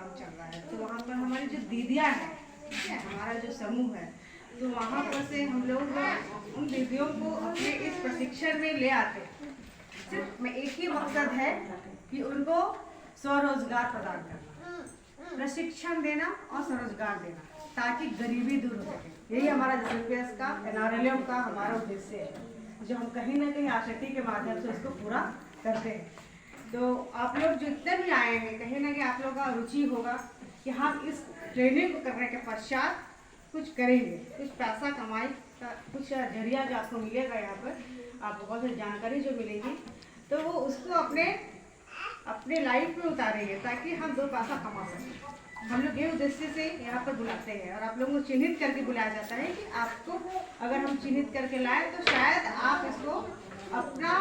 Programme चल रहा है, तो वहाँ पर हमारी जो दीदियाँ हैं, ठीक है, हमारा जो समूह है, तो वहाँ पर से हम लोग उन दीदियों को अपने इस प्रशिक्षण में ले आते हैं। सिर्फ में एक ही मकसद है कि उनको स्वरोजगार प्रदान करना, प्रशिक्षण देना और स्वरोजगार देना, ताकि गरीबी दूर हो सके। यही हमारा JCPS का NRLM का हमारा उद्देश्य है, जो हम कहीं ना कहीं आशक्ति के माध्यम से उसको पूरा करते हैं। तो आप लोग जितने भी आए हैं, कहीं ना कहीं आप लोगों का रुचि होगा कि हम इस ट्रेनिंग को करने के पश्चात कुछ करेंगे, कुछ पैसा कमाई का कुछ जरिया जो आपको मिलेगा यहाँ पर, आपको बहुत सारी जानकारी जो मिलेगी, तो वो उसको अपने लाइफ में उतारेंगे ताकि हम 2 पैसा कमा सकें। हम लोग ये उद्देश्य से यहाँ पर बुलाते हैं और आप लोगों को चिन्हित करके बुलाया जाता है कि आपको अगर हम चिन्हित करके लाए तो शायद आप इसको अपना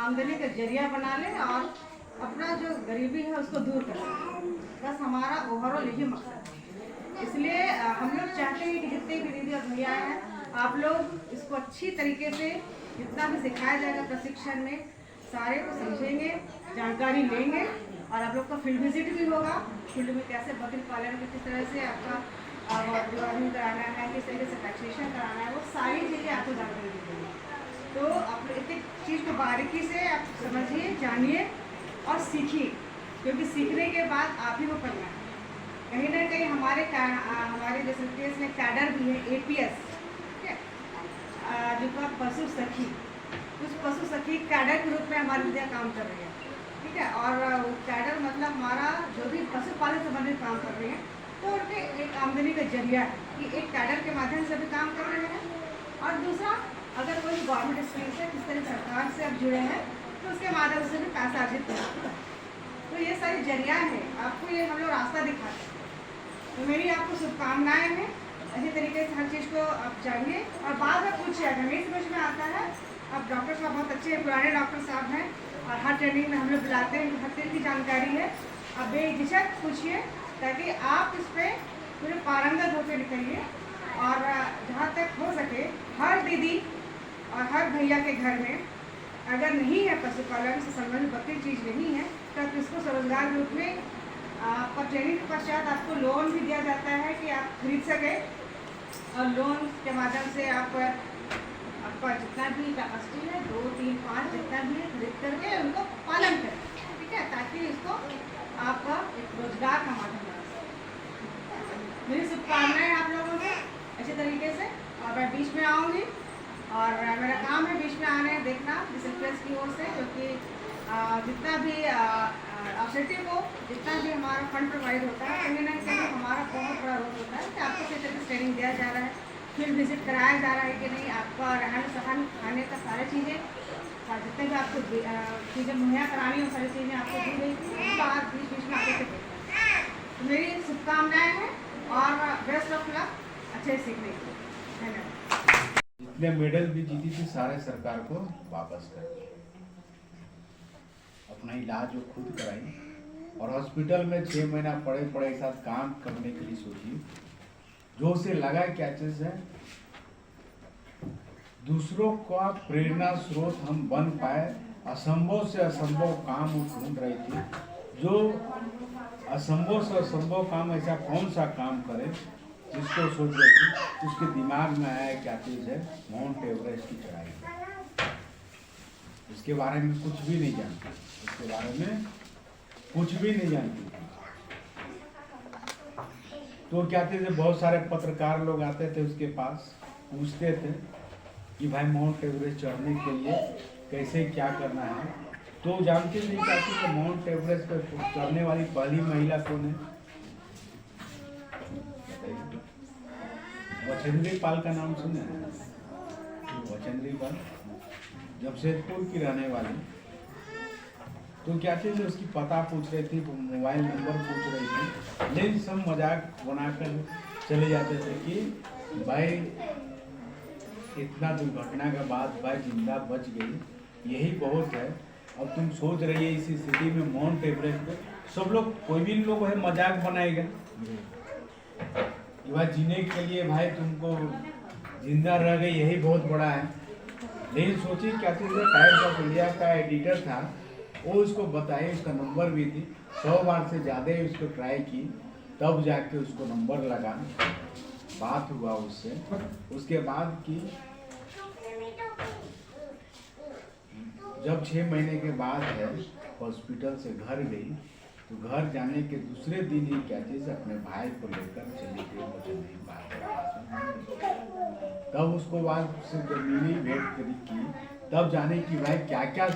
आमदनी का जरिया बना लें और अपना जो गरीबी है उसको दूर कर सकें। बस हमारा ओवरऑल यही मकसद है। इसलिए हम लोग चाहते हैं कि जितने भी दीदी और भैया हैं, आप लोग इसको अच्छी तरीके से जितना भी सिखाया जाएगा प्रशिक्षण में, सारे को समझेंगे, जानकारी लेंगे और आप लोग का फील्ड विजिट भी होगा। फील्ड में कैसे बकरी पालन में किस तरह से आपका वार्मिंग कराना है, किस तरीके से वैक्सीनेशन कराना है, वो सारी चीज़ें आपको जानकारी दी जाएगी। तो आप एक एक चीज़ को बारीकी से आप समझिए, जानिए और सीखिए, क्योंकि सीखने के बाद आप ही को करना है। कहीं ना कहीं हमारे JCPS में कैडर भी है, APS, ठीक है, जो पशु सखी, उस पशु सखी कैडर के रूप में हमारी दीदियाँ काम कर रही है, ठीक है। और कैडर मतलब हमारा जो भी पशुपालन संबंधित काम कर रही है, तो उनके एक आमदनी का जरिया है कि एक कैडर के माध्यम से भी काम कर रहे हैं, और दूसरा अगर कोई गवर्नमेंट स्कीम से किस तरह सरकार से अब जुड़े हैं तो उसके माध्यम से भी पैसा अर्जित कर सकते हैं। तो ये सारी जरिया है, आपको ये हम लोग रास्ता दिखाते हैं। तो मेरी आपको शुभकामनाएं हैं, अच्छी तरीके से हर चीज़ को आप जानिए और बाद में पूछिए। अगर नहीं समझ में आता है, अब डॉक्टर साहब बहुत अच्छे हैं, पुराने डॉक्टर साहब हैं और हर ट्रेनिंग में हम लोग बुलाते हैं, हर चीज़ की जानकारी है। अब बेझिझक पूछिए ताकि आप इस पर पूरे पारंगत होकर निकलिए। और जहाँ तक हो सके हर दीदी और हर भैया के घर में अगर नहीं है पशुपालन से संबंधित बकरी चीज़ नहीं है, तो आप इसको स्वरोजगार के रूप में आपका ट्रेनिंग के पश्चात आपको लोन भी दिया जाता है कि आप खरीद सकें, और लोन के माध्यम से आपका जितना भी कैपेसिटी है 2, 3, 5 जितना भी है, खरीद करके उनको पालन करें, ठीक है, ताकि इसको आपका एक रोजगार का माध्यम बना सके। मेरी शुभकामनाएं आप लोगों को अच्छे तरीके से, और मैं बीच में आऊँगी और मेरा काम है बीच में आने देखना JCPS की ओर से, क्योंकि जितना भी अवसर को जितना भी हमारा फंड प्रोवाइड होता है, कहीं ना कहीं हमारा बहुत बड़ा रोल होता है कि आपको किस तरह से ट्रेनिंग दिया जा रहा है, फील्ड विजिट कराया जा रहा है कि नहीं, आपका रहन सहन खाने का सारी चीज़ें, जितने भी आपको चीज़ें मुहैया करानी हो, सारी चीज़ें आपको दी गई थी, तो आप बीच बीच में आगे से देखते हैं। तो मेरी शुभकामनाएँ हैं और बेस्ट ऑफ लक अच्छे सीखने के लिए। धन्यवाद। जितने मेडल भी जीती थी सारे सरकार को वापस कर दिए, अपना इलाज वो खुद कराई, और हॉस्पिटल में 6 महीना पड़े साथ काम करने के लिए सोचिए, जो उसे लगा क्या चीज़ है, दूसरों का प्रेरणा स्रोत हम बन पाए। असंभव से असंभव काम वो ढूंढ रही थी, जो असंभव से असंभव काम ऐसा कौन सा काम करे जिसको सोच रही थी, उसके दिमाग में आया क्या चीज़ है, माउंट एवरेस्ट की चढ़ाई। इसके बारे में कुछ भी नहीं जानती, इसके बारे में कुछ भी नहीं जानती थी। तो क्या थे, बहुत सारे पत्रकार लोग आते थे उसके पास, पूछते थे कि भाई माउंट एवरेस्ट चढ़ने के लिए कैसे क्या करना है, तो जानते नहीं चाहती कि माउंट एवरेस्ट पर चढ़ने वाली पहली महिला कौन है। वचेंद्री पाल का नाम सुने हैं? वचेंद्री पाल जमशेदपुर की रहने वाली, तो क्या थे, उसकी पता पूछ रही थी, मोबाइल नंबर पूछ रही थी, लेकिन सब मजाक बनाकर चले जाते थे कि भाई इतना दुर्घटना के बाद भाई जिंदा बच गई, यही बहुत है। और तुम सोच रही है इसी स्थिति में माउंट एवरेस्ट पे सब लोग, कोई भी लोग है मजाक बनाएगा कि भाई जीने के लिए भाई तुमको जिंदा रह गई, यही बहुत बड़ा है। लेकिन सोचिए क्या चीज़ है, टाइम्स ऑफ इंडिया का एडिटर था, वो उसको बताए, उसका नंबर भी थी, 100 बार से ज़्यादा ही उसको ट्राई की, तब जाके उसको नंबर लगा, बात हुआ उससे। उसके बाद की जब 6 महीने के बाद है हॉस्पिटल से घर गई, तो घर जाने के दूसरे दिन ही क्या चीज़ अपने भाई को लेकर चली गई वचनदेवी बात। तब उसको बाद से जब मिली, भेंट करी की, तब जाने की भाई क्या क्या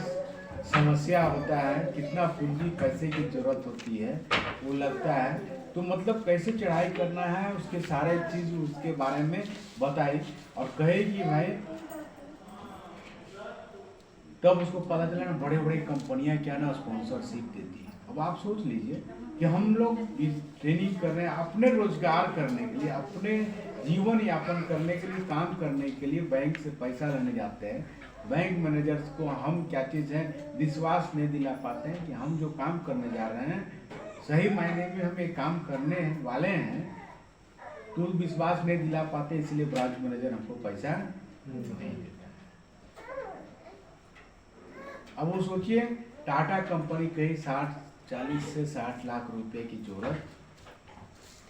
समस्या होता है, कितना पूंजी पैसे की जरूरत होती है वो लगता है, तो मतलब कैसे चढ़ाई करना है, उसके सारे चीज़ उसके बारे में बताई और कहे कि भाई तब उसको पता चला ना बड़े बड़े कंपनियां क्या ना स्पॉन्सरशिप देती है। अब आप सोच लीजिए कि हम लोग ट्रेनिंग कर रहे हैं अपने रोजगार करने के लिए, अपने जीवन यापन करने के लिए, काम करने के लिए बैंक से पैसा लेने जाते हैं। बैंक मैनेजर्स को हम क्या चीज़ है विश्वास नहीं दिला पाते हैं कि हम जो काम करने जा रहे हैं सही मायने में हम एक काम करने वाले हैं, तो विश्वास नहीं दिला पाते, इसलिए ब्रांच मैनेजर हमको पैसा नहीं देता। अब वो सोचिए टाटा कंपनी कहीं 40 से 60 लाख रुपए की जरूरत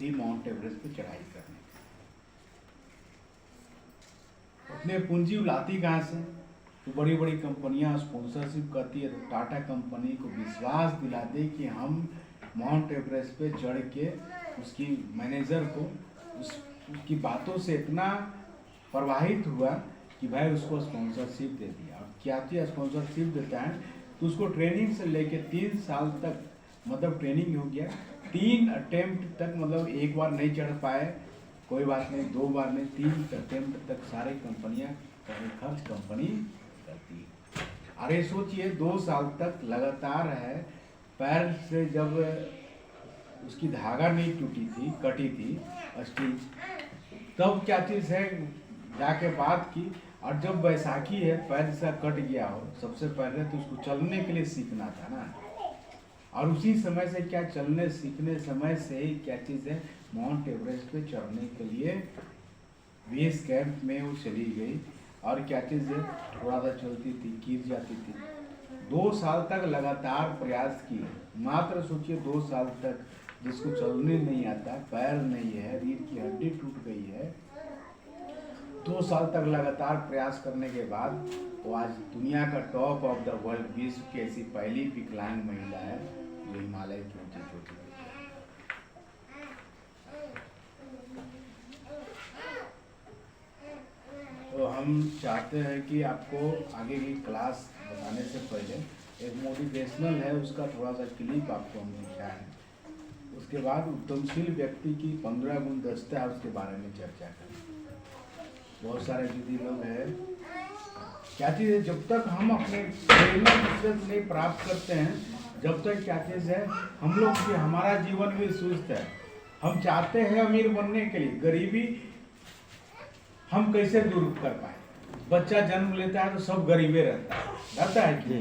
थी माउंट एवरेस्ट पे चढ़ाई करने। अपने पूंजी लाती कहाँ से? तो बड़ी बड़ी कंपनियां स्पॉन्सरशिप करती है, तो टाटा कंपनी को विश्वास दिला दे कि हम माउंट एवरेस्ट पे चढ़ के उसकी मैनेजर को उसकी बातों से इतना प्रभावित हुआ कि भाई उसको स्पॉन्सरशिप दे दिया। अब क्या थी स्पॉन्सरशिप देता है तो उसको ट्रेनिंग से लेके 3 साल तक मतलब ट्रेनिंग हो गया, 3 अटेम्प्ट तक, मतलब एक बार नहीं चढ़ पाए कोई बात नहीं, 2 बार नहीं, 3 अटेम्प्ट तक सारी कंपनियां खर्च कंपनी करती है। अरे सोचिए 2 साल तक लगातार है, पैर से जब उसकी धागा नहीं टूटी थी, कटी थी स्टीच, तब क्या चीज़ है जाके बात की। और जब बैसाखी है पैर से कट गया हो, सबसे पहले तो उसको चलने के लिए सीखना था ना, और उसी समय से क्या चलने सीखने समय से ही क्या चीज़ है माउंट एवरेस्ट पे चढ़ने के लिए बेस कैंप में वो चली गई। और क्या चीज़ है थोड़ा सा चलती थी, गिर जाती थी। 2 साल तक लगातार प्रयास किए, मात्र सोचिए 2 साल तक जिसको चलने नहीं आता, पैर नहीं है, रीढ़ की हड्डी टूट गई है, 2 साल तक लगातार प्रयास करने के बाद वो आज दुनिया का टॉप ऑफ द वर्ल्ड, विश्व की ऐसी पहली विकलांग महिला है जो हिमालय की ऊंची चोटी पे है। तो हम चाहते हैं कि आपको आगे की क्लास बताने से पहले एक मोटिवेशनल है उसका थोड़ा सा क्लिप आपको हम दिखाया है, उसके बाद उद्यमशील व्यक्ति की 15 गुण दस्ता है उसके बारे में चर्चा करें। बहुत सारे दीदी लोग हैं, क्या चीज़ है जब तक हम अपने प्रेरणा दूसरे से नहीं प्राप्त करते हैं, जब तक क्या चीज़ है हम लोग की हमारा जीवन भी सुस्त है। हम चाहते हैं अमीर बनने के लिए, गरीबी हम कैसे दूर कर पाए? बच्चा जन्म लेता है तो सब गरीबे रहता है कि?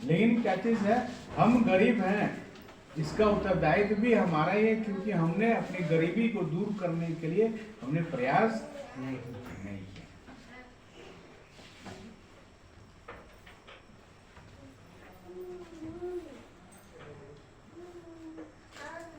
लेकिन क्या चीज़ है हम गरीब हैं, इसका उत्तरदायित्व भी हमारा ही है, क्योंकि हमने अपनी गरीबी को दूर करने के लिए हमने प्रयास नहीं किया।